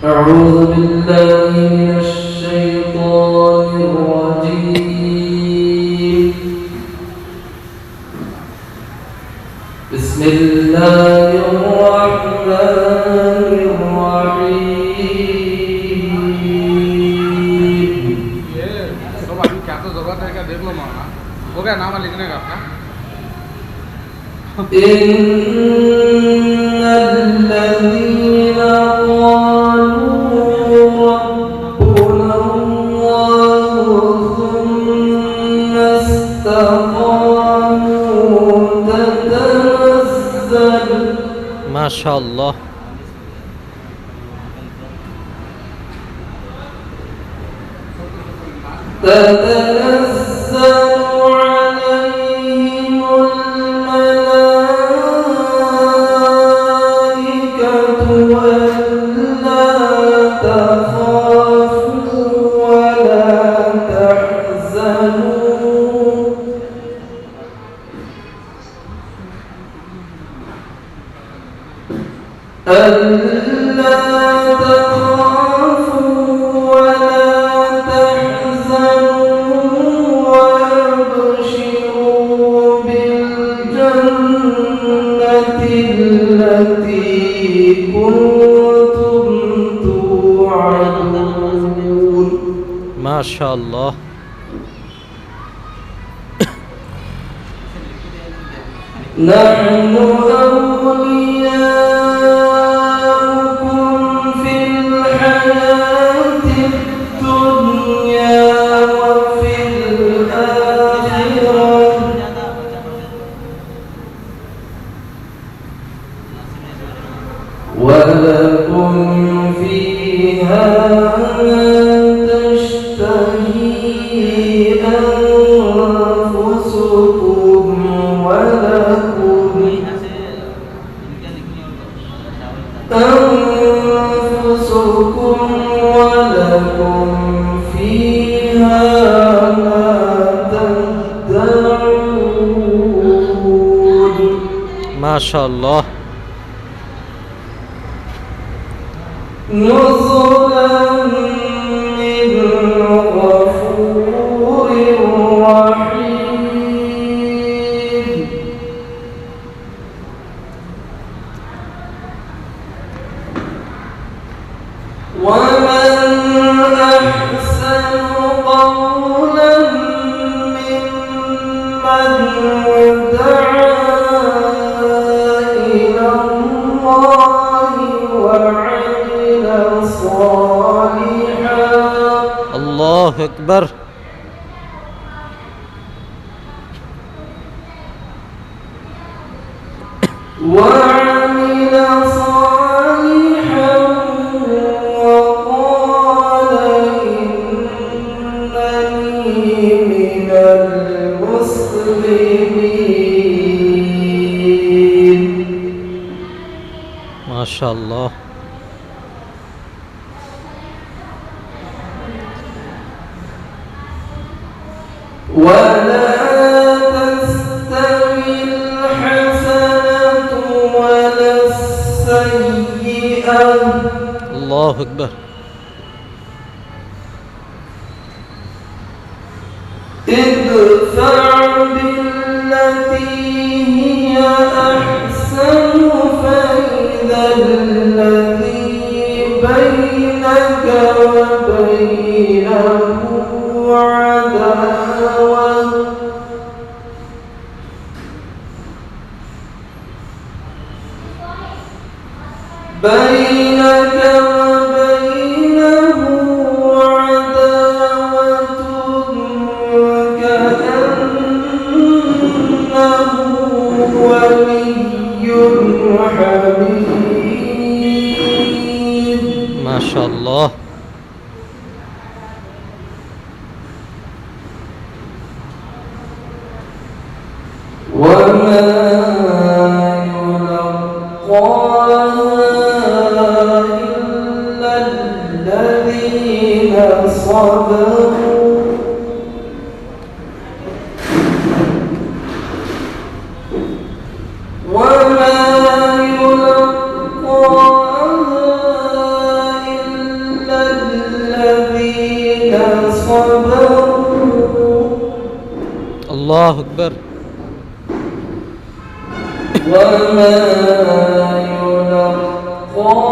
أعوذ بالله من الشيطان الرجيم. بسم الله الرحمن الرحيم. ये सब अभी क्या तो जरूरत है क्या देख लो मामा हो गया नाम लिखने का आपका إن الذين قالوا ربنا الله ثم استقاموا ما شاء الله. تتنزل عليهم الملائكة ألا تخافوا ولا تحزنوا وابشروا بالجنة التي كنتم توعدون. ما شاء الله. نحن أولياؤكم في الحياة الدنيا وفي الآخرة ولكم فيها ما تشتهي أنفسكم ولكم فيها ما تدعون. ما شاء الله. نزلا من غفور رحيم. ومن أحسن قولا ممن دعا إلى الله وعمل صالحا. الله أكبر. وعمل صالحا وقال إنني من المسلمين. ما شاء الله. ولا تستوي الحسنة ولا السيئة الله أكبر. ادفع بالتي هي أحسن فإذا الذي بينك وبينه عداوة كأنه ولي حميد. ما شاء الله. وما يلقاها إلا الذين صبروا وما يلقاها إلا صبروا الله أكبر. وما يلقاها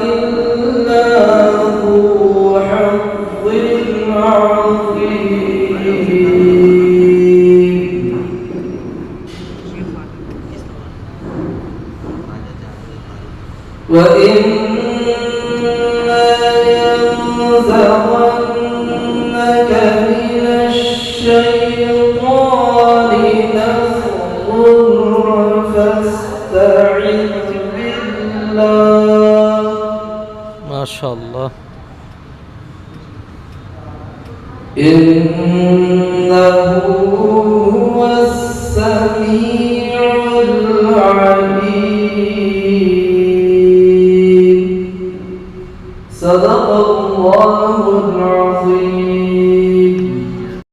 إلا ذو حظ عظيم وإما ينزغنك من الشيطان نزغ فاستعذ بالله ما شاء الله. إنه هو السميع العليم. صدق الله العظيم.